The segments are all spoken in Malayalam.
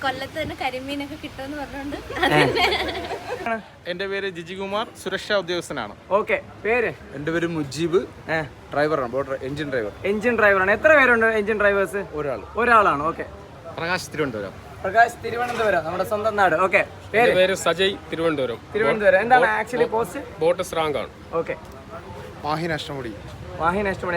കൊല്ലത്ത് തന്നെ കരിമീനൊക്കെ കിട്ടുമെന്ന് പറഞ്ഞുകൊണ്ട്. എന്റെ പേര് ജിജികുമാർ, സുരക്ഷാ ഉദ്യോഗസ്ഥനാണ്. ഓക്കെ, പേര്? എന്റെ പേര് മുജീബ്, ഡ്രൈവറാണ്, എഞ്ചിൻ ഡ്രൈവറാണ്. എത്ര പേരുണ്ട് എഞ്ചിൻ ഡ്രൈവേഴ്സ്? ഒരാളാണ്. ഓക്കെ. പ്രകാശ്, തിരുവനന്തപുരം. പ്രകാശ്, തിരുവനന്തപുരം, നമ്മുടെ സ്വന്തം നാട്. ഓക്കെ. പേര് സജയ്, തിരുവനന്തപുരം. എന്താണ് ആക്ച്വലി പോസ്റ്റ്? ബോട്ട് സ്രാങ്ക് ആണ്. ഓക്കെ. വാഹിൻ അഷ്ടമുടി.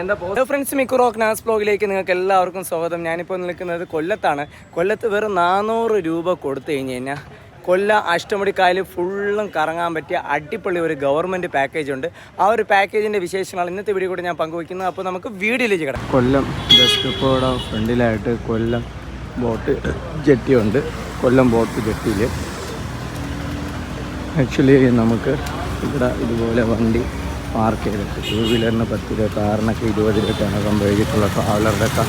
എന്താ പോസ്റ്റ്? ഫ്രണ്ട്സ്, മിക്കുറോക്ക് നാസ് ബ്ലോഗിലേക്ക് നിങ്ങൾക്ക് എല്ലാവർക്കും സ്വാഗതം. ഞാനിപ്പോൾ നിൽക്കുന്നത് കൊല്ലത്താണ്. കൊല്ലത്ത് വെറും 400 രൂപ കൊടുത്തു കഴിഞ്ഞ് കഴിഞ്ഞാൽ കൊല്ലം അഷ്ടമുടിക്കായൽ ഫുള്ളും കറങ്ങാൻ പറ്റിയ അടിപൊളി ഒരു ഗവൺമെൻറ് പാക്കേജ് ഉണ്ട്. ആ ഒരു പാക്കേജിൻ്റെ വിശേഷങ്ങൾ ഇന്നത്തെ വീഡിയോ കൂടെ ഞാൻ പങ്കുവയ്ക്കുന്നത്. അപ്പോൾ നമുക്ക് വീഡിയോയിലേക്ക് കിടക്കാം. കൊല്ലം ബസ് ഡിപ്പോയുടെ ഫ്രണ്ടിലായിട്ട് കൊല്ലം ബോട്ട് ജെട്ടിയുണ്ട്. കൊല്ലം ബോട്ട് ജെട്ടിയിൽ ആക്ച്വലി നമുക്ക് ഇവിടെ ഇതുപോലെ വണ്ടി പാർക്ക് ചെയ്തിട്ട് 2 വീലറിന് 10 രൂപ, കാറിനൊക്കെ 20 രൂപയ്ക്കാണ് സംഭവിച്ചിട്ടുള്ള, ട്രാവലറുടെയൊക്കെ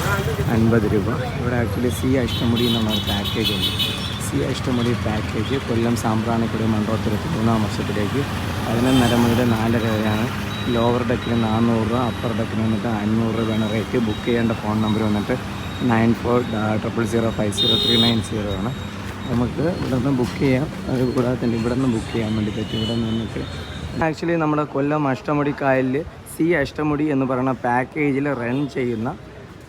50 രൂപ. ഇവിടെ ആക്ച്വലി സി അഷ്ടമുടി എന്നുള്ള പാക്കേജ് ഉണ്ട്. സി അഷ്ടമുടി പാക്കേജ് കൊല്ലം സാമ്പ്രാണിക്കുടി മണ്ഡോത്തുരത്ത് 3-ാം വർഷത്തിലേക്ക് 11:30 മുതൽ 4:30 വരെയാണ്. ലോവർ ഡെക്കിന് 400 രൂപ, അപ്പർ ഡെക്കിന് വന്നിട്ട് 500 രൂപയാണ് റേറ്റ്. ബുക്ക് ചെയ്യേണ്ട ഫോൺ നമ്പർ വന്നിട്ട് 9400050390 ആണ്. നമുക്ക് ഇവിടെ നിന്ന് ബുക്ക് ചെയ്യാം. അത് കൂടാതെ തന്നെ ഇവിടെ നിന്ന് ബുക്ക് ചെയ്യാൻ വേണ്ടി പറ്റും. ഇവിടെ നിന്നിട്ട് ആക്ച്വലി നമ്മുടെ കൊല്ലം അഷ്ടമുടി കായലിൽ സി അഷ്ടമുടി എന്ന് പറയുന്ന പാക്കേജിൽ റൺ ചെയ്യുന്ന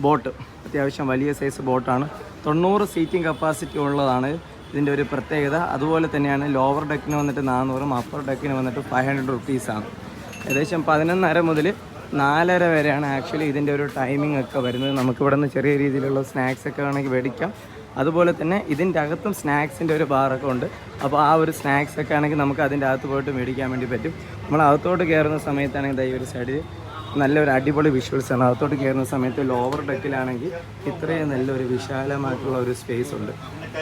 ബോട്ട് അത്യാവശ്യം വലിയ സൈസ് ബോട്ടാണ്. 90 സീറ്റിംഗ് കപ്പാസിറ്റി ഉള്ളതാണ് ഇതിൻ്റെ ഒരു പ്രത്യേകത. അതുപോലെ തന്നെയാണ് ലോവർ ഡെക്കിന് വന്നിട്ട് 400, അപ്പർ ഡെക്കിന് വന്നിട്ട് 500 റുപ്പീസാണ്. ഏകദേശം 11:30 മുതൽ 4:30 വരെയാണ് ആക്ച്വലി ഇതിൻ്റെ ഒരു ടൈമിംഗ് ഒക്കെ വരുന്നത്. നമുക്കിവിടെ നിന്ന് ചെറിയ രീതിയിലുള്ള സ്നാക്സ് ഒക്കെ വേണമെങ്കിൽ മേടിക്കാം. അതുപോലെ തന്നെ ഇതിൻ്റെ അകത്തും സ്നാക്സിൻ്റെ ഒരു ബാറൊക്കെ ഉണ്ട്. അപ്പോൾ ആ ഒരു സ്നാക്സ് ഒക്കെ ആണെങ്കിൽ നമുക്ക് അതിൻ്റെ അകത്ത് പോയിട്ട് മേടിക്കാൻ വേണ്ടി പറ്റും. നമ്മൾ അകത്തോട്ട് കയറുന്ന സമയത്താണെങ്കിൽ ഈ ഒരു സൈഡിൽ നല്ലൊരു അടിപൊളി വിഷ്വൽസാണ്. അകത്തോട്ട് കയറുന്ന സമയത്ത് ലോവർ ഡെക്കിലാണെങ്കിൽ ഇത്രയും നല്ലൊരു വിശാലമായിട്ടുള്ള ഒരു സ്പേസ് ഉണ്ട്.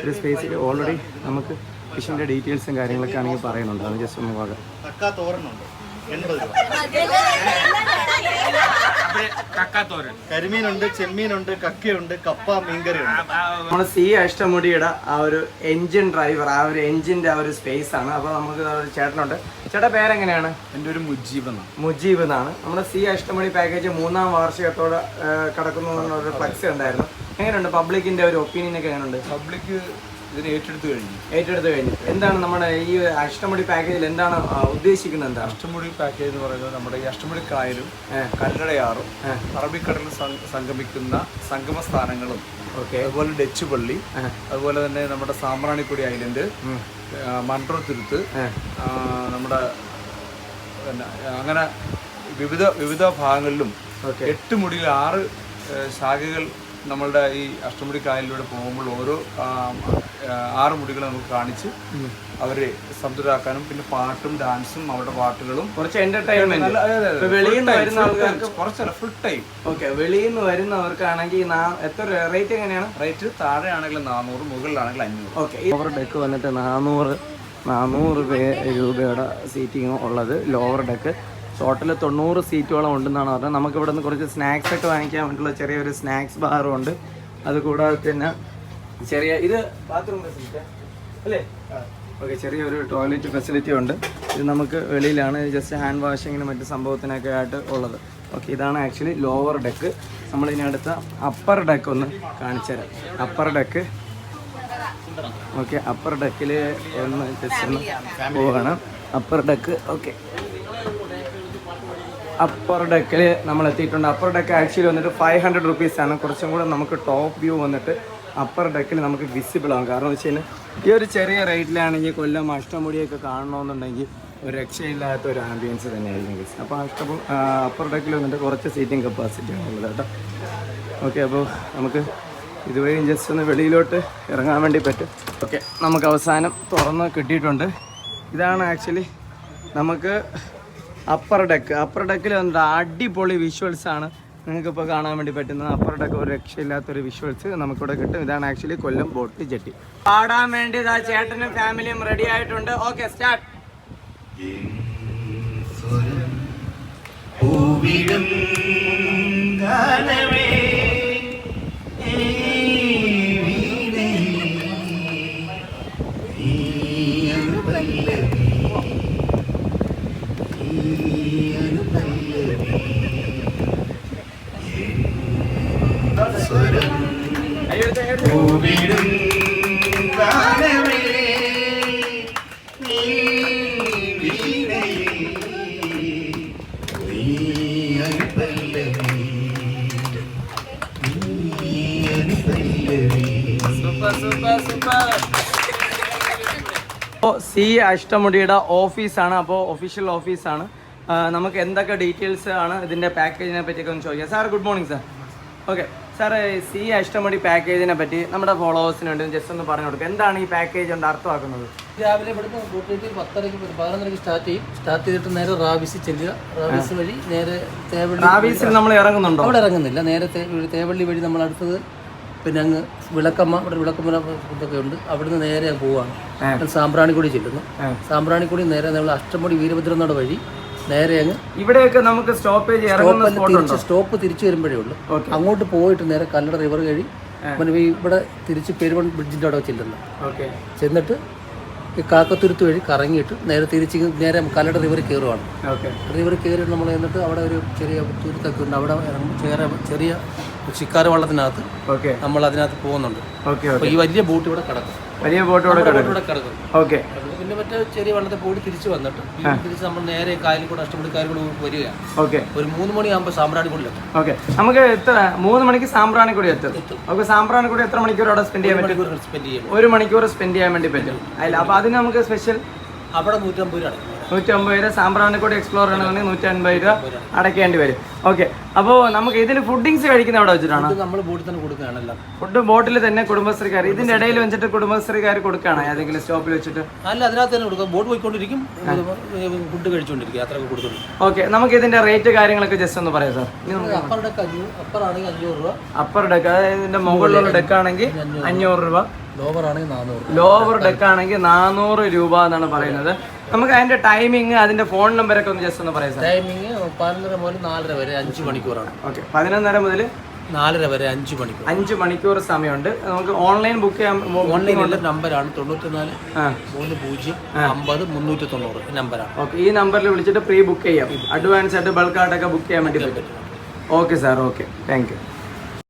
ഒരു സ്പേസിൽ ഓൾറെഡി നമുക്ക് ഫിഷിൻ്റെ ഡീറ്റെയിൽസും കാര്യങ്ങളൊക്കെ ആണെങ്കിൽ പറയുന്നുണ്ട്. അത് ജസ്റ്റ് ഒന്ന് പോകാം. കരിമീനുണ്ട്, ചെമ്മീനുണ്ട്, കക്കയുണ്ട്, കപ്പ, മീൻകറിയുണ്ട്. നമ്മുടെ സി അഷ്ടമുടിയുടെ ആ ഒരു എഞ്ചിൻ ഡ്രൈവർ, ആ ഒരു എഞ്ചിൻ്റെ ആ ഒരു സ്പേസ് ആണ്. അപ്പോൾ നമുക്ക് ഒരു ചേട്ടനുണ്ട്. ചേട്ടാ പേരെങ്ങനെയാണ്? എൻ്റെ ഒരു മുജീബ് എന്നാണ്. നമ്മുടെ സി അഷ്ടമുടി പാക്കേജ് 3-ാം വാർഷികത്തോടെ കിടക്കുന്നു എന്നൊരു ഫ്ലക്സ് ഉണ്ടായിരുന്നു. എങ്ങനെയുണ്ട് പബ്ലിക്കിൻ്റെ ഒരു ഒപ്പീനിയൻ ഒക്കെ? എങ്ങനെയുണ്ട് പബ്ലിക് ഇതിനെ ഏറ്റെടുത്ത് കഴിഞ്ഞു? എന്താണ് നമ്മുടെ ഈ അഷ്ടമുടി പാക്കേജിൽ എന്താണ് ഉദ്ദേശിക്കുന്നത്? എന്താണ് അഷ്ടമുടി പാക്കേജ് എന്ന് പറയുന്നത്? നമ്മുടെ ഈ അഷ്ടമുടി കായലും കല്ലടയാറും അറബിക്കടലിൽ സംഗമിക്കുന്ന സംഗമ സ്ഥാനങ്ങളും, അതുപോലെ ഡച്ച് പള്ളി, അതുപോലെ തന്നെ നമ്മുടെ സാമ്പ്രാണിക്കുടി ഐലൻഡ്, മൺട്രോത്തുരുത്ത്, നമ്മുടെ അങ്ങനെ വിവിധ ഭാഗങ്ങളിലും 8 മുടിയിൽ 6 ശാഖകൾ നമ്മളുടെ ഈ അഷ്ടമുടി കായലിലൂടെ പോകുമ്പോൾ ഓരോ 6 മുടികൾ നമുക്ക് കാണിച്ച് അവരെ സംതൃപ്തരാക്കാനും, പിന്നെ പാട്ടും ഡാൻസും അവരുടെ പാട്ടുകളും കുറച്ച് എന്റർടൈൻമെന്റ്. വെളിയിൽ നിന്ന് വരുന്ന ആൾക്കാർക്ക് കുറച്ചല്ല, ഫുൾ ടൈം. ഓക്കെ. വെളിയിൽ നിന്ന് വരുന്നവർക്കാണെങ്കിൽ എത്ര റേറ്റ്? എങ്ങനെയാണ് റേറ്റ്? താഴെയാണെങ്കിൽ 400, മുകളിലാണെങ്കിൽ 500. ഓക്കെ. ലോവർ ഡെക്ക് വന്നിട്ട് 400 രൂപയുടെ സീറ്റിംഗ് ഉള്ളത് ലോവർ ഡെക്ക്. ടോട്ടൽ 90 സീറ്റോളം ഉണ്ടെന്നാണ് പറഞ്ഞത്. നമുക്ക് ഇവിടെ നിന്ന് കുറച്ച് സ്നാക്സ് ഒക്കെ വാങ്ങിക്കാൻ വേണ്ടിയിട്ടുള്ള ചെറിയൊരു സ്നാക്സ് ബാറും ഉണ്ട്. അതുകൂടാതെ തന്നെ ഇത് ബാത്റൂം ഫെസിലിറ്റി അല്ലേ? ഓക്കെ. ചെറിയൊരു ടോയ്ലറ്റ് ഫെസിലിറ്റി ഉണ്ട്. ഇത് നമുക്ക് വെളിയിലാണ്, ജസ്റ്റ് ഹാൻഡ് വാഷിങ്ങിനും മറ്റ് സംഭവത്തിനൊക്കെ ആയിട്ട് ഉള്ളത്. ഓക്കെ. ഇതാണ് ആക്ച്വലി ലോവർ ഡെക്ക്. നമ്മളിതിനടുത്ത അപ്പർ ഡെക്ക് ഒന്ന് കാണിച്ചു തരാം. Upper deck. ഓക്കെ. അപ്പർ ഡെക്കിൽ ഒന്ന് ജസ്റ്റ് ഒന്ന് പോവുകയാണ്. Upper deck. ഓക്കെ. അപ്പർ ഡെക്കിൽ നമ്മൾ എത്തിയിട്ടുണ്ട്. അപ്പർ ഡെക്ക് ആക്ച്വലി വന്നിട്ട് 500 റുപ്പീസാണ്. കുറച്ചും കൂടെ നമുക്ക് ടോപ്പ് വ്യൂ വന്നിട്ട് അപ്പർ ഡെക്കിൽ നമുക്ക് വിസിബിൾ ആകും. കാരണം എന്ന് വെച്ച് കഴിഞ്ഞാൽ ഈ ഒരു ചെറിയ റേറ്റിലാണെങ്കിൽ കൊല്ലം അഷ്ടമുടിയൊക്കെ കാണണമെന്നുണ്ടെങ്കിൽ ഒരു രക്ഷയില്ലാത്ത ഒരു ആംബിയൻസ് തന്നെയായിരിക്കും. അപ്പോൾ അപ്പർ ഡെക്കിൽ വന്നിട്ട് കുറച്ച് സീറ്റിംഗ് കപ്പാസിറ്റി ആണുള്ളത് കേട്ടോ. ഓക്കെ. അപ്പോൾ നമുക്ക് ഇതുവഴി ജസ്റ്റ് ഒന്ന് വെളിയിലോട്ട് ഇറങ്ങാൻ വേണ്ടി പറ്റും. ഓക്കെ. നമുക്ക് അവസാനം തുറന്ന് കിട്ടിയിട്ടുണ്ട്. ഇതാണ് ആക്ച്വലി നമുക്ക് അപ്പർ ഡെക്കിൽ വന്നിട്ട് അടിപൊളി വിഷ്വൽസാണ് നിങ്ങൾക്കിപ്പോൾ കാണാൻ വേണ്ടി പറ്റുന്നത്. അപ്പർ ഡെക്ക് ഒരു രക്ഷയില്ലാത്തൊരു വിഷ്വൽസ് നമുക്കിവിടെ കിട്ടും. ഇതാണ് ആക്ച്വലി കൊല്ലം ബോട്ട് ജെട്ടി. പാടാൻ വേണ്ടി ഇതാ ചേട്ടനും ഫാമിലിയും റെഡി ആയിട്ടുണ്ട്. Okay, start. അപ്പോൾ സി അഷ്ടമുടിയുടെ ഓഫീസാണ്, അപ്പോൾ ഒഫീഷ്യൽ ഓഫീസാണ്. നമുക്ക് എന്തൊക്കെ ഡീറ്റെയിൽസ് ആണ് ഇതിൻ്റെ പാക്കേജിനെ പറ്റിയൊക്കെ ഒന്ന് ചോദിക്കാം. Sir good morning sir. Okay sir, sea Ashtamudi പാക്കേജിനെ പറ്റി നമ്മുടെ ഫോളോവേഴ്സിന് വേണ്ടി ജസ്റ്റ് ഒന്ന് പറഞ്ഞു കൊടുക്കുക. എന്താണ് ഈ പാക്കേജ് കൊണ്ട് അർത്ഥമാക്കുന്നത്? രാവിലെ ഇവിടുന്ന് കൂട്ടിയിട്ട് 11:00 സ്റ്റാർട്ട് ചെയ്യും. സ്റ്റാർട്ട് ചെയ്തിട്ട് നേരെ റാബിസ് ചെല്ലുക. റാബിസ് വഴി നേരെ തേവള്ളി. റാബിസിൽ നമ്മൾ ഇറങ്ങുന്നുണ്ടോ? അവിടെ ഇറങ്ങുന്നില്ല, നേരെ തേവള്ളി വഴി നമ്മൾ അടുത്തത് പിന്നെ അങ്ങ് വിളക്കമ്മ, ഇവിടെ വിളക്കമ്മ ഇതൊക്കെ ഉണ്ട്. അവിടുന്ന് നേരെ പോവാണ്. സാമ്പ്രാണിക്കുടി ചെല്ലുന്നു. സാമ്പ്രാണിക്കുടി നേരെ നമ്മൾ അഷ്ടമുടി വീരഭദ്രനോട് വഴി നേരെ അങ്ങ് ഇവിടെയൊക്കെ നമുക്ക് സ്റ്റോപ്പേജ് സ്റ്റോപ്പ് തിരിച്ചു വരുമ്പോഴേ ഉള്ളൂ. അങ്ങോട്ട് പോയിട്ട് നേരെ കല്ലട റിവർ കഴി ഇവിടെ തിരിച്ച് പെരുവൺ ബ്രിഡ്ജിൻ്റെ അവിടെ ചെല്ലുന്നു. ചെന്നിട്ട് ഈ കാക്കത്തുരുത്ത് വഴി കറങ്ങിയിട്ട് നേരെ തിരിച്ച് നേരെ കല്ലട റിവർ കയറുവാണ്. റിവർ കയറി നമ്മൾ എന്നിട്ട് അവിടെ ഒരു ചെറിയ തുരുത്തൊക്കെ ഉണ്ട്. അവിടെ ചെറിയ ശിക്കാര വള്ളത്തിനകത്ത് നമ്മൾ അതിനകത്ത് പോകുന്നുണ്ട്. അപ്പോൾ ഈ വലിയ ബോട്ട് ഇവിടെ കിടക്കും. കിടക്കും. ഓക്കെ. പിന്നെ മറ്റേ ചെറിയ വള്ളത്തെ പോയി തിരിച്ച് വന്നിട്ട് തിരിച്ച് നമ്മൾ നേരെ കായലിൽ കൂടെ അഷ്ടമുടി കായലിൽ കൂടെ വരിക. ഓക്കെ. ഒരു 3 മണിയാകുമ്പോൾ സാമ്പ്രാണിക്കുടി എത്തും. ഓക്കെ, നമുക്ക് എത്ര 3 മണിക്ക് സാമ്പ്രാണിക്കുടി എത്തും. ഓക്കെ, സാമ്പ്രാണിക്കുടി എത്ര മണിക്കൂർ അവിടെ സ്പെൻഡ് ചെയ്യാൻ പറ്റും? 1 മണിക്കൂർ സ്പെൻഡ് ചെയ്യാൻ വേണ്ടി പറ്റും. അല്ല, അപ്പോൾ അതിന് നമുക്ക് സ്പെഷ്യൽ അവിടെ 150 രൂപ 150 രൂപ. സാമ്പ്രാണിക്കുടി എക്സ്പ്ലോർ ചെയ്യണമെങ്കിൽ 150 രൂപ അടയ്ക്കേണ്ടി വരും. ഓക്കെ, അപ്പോൾ നമുക്ക് ഇതിൽ ഫുഡിങ്സ് കഴിക്കുന്ന അവിടെ വെച്ചിട്ടാണ്? നമ്മൾ ബോട്ടിൽ തന്നെ കൊടുക്കുകയാണല്ലോ. ഫുഡ് ബോട്ടിൽ തന്നെ കുടുംബശ്രീക്കാർ ഇതിന്റെ ഇടയിൽ വെച്ചിട്ട് കുടുംബശ്രീക്കാർ കൊടുക്കുകയാണ് ഏതെങ്കിലും സ്റ്റോപ്പിൽ വെച്ചിട്ട്? അല്ല, അതിനകത്ത് തന്നെ കൊടുക്കാം. ബോട്ട് പോയിക്കൊണ്ടിരിക്കും, ഫുഡ് കഴിച്ചുകൊണ്ടിരിക്കും, യാത്രയൊക്കെ കൊടുക്കുന്നുണ്ട്. ഓക്കെ, നമുക്ക് ഇതിന്റെ റേറ്റ് കാര്യങ്ങളൊക്കെ ജസ്റ്റ് ഒന്ന് പറയാം സാർ. അപ്പർ ഡെക്ക് അപ്പറാണെങ്കിൽ 500 രൂപ. അപ്പർ ഡെക്ക്, അതായത് ഇതിന്റെ മുകളിലുള്ള ഡെക്ക് ആണെങ്കിൽ 500 രൂപ. ലോവർ ആണെങ്കിൽ 400. ലോവർ ഡെക്ക് ആണെങ്കിൽ 400 രൂപ എന്നാണ് പറയുന്നത്. നമുക്ക് അതിന്റെ ടൈമിങ്, അതിന്റെ ഫോൺ നമ്പറൊക്കെ ഒന്ന് ജസ്റ്റ് ഒന്ന് പറയാം സാർ. ടൈമിങ് 11:30 മുതൽ 4:30 വരെ 5 മണിക്കൂറാണ്. ഓക്കെ, 11:30 മുതൽ 4:30 വരെ 5 മണിക്കൂർ. 5 മണിക്കൂർ സമയമുണ്ട്. നമുക്ക് ഓൺലൈൻ ബുക്ക് ചെയ്യാൻ. ഓൺലൈനിലെ നമ്പറാണ് 94 30 50 390 നമ്പറാണ്. ഓക്കെ, ഈ നമ്പറിൽ വിളിച്ചിട്ട് പ്രീ ബുക്ക് ചെയ്യാം. അഡ്വാൻസ് ആയിട്ട് ബൾക്കായിട്ടൊക്കെ ബുക്ക് ചെയ്യാൻ വേണ്ടി പറ്റും. Okay sir, okay, thank you.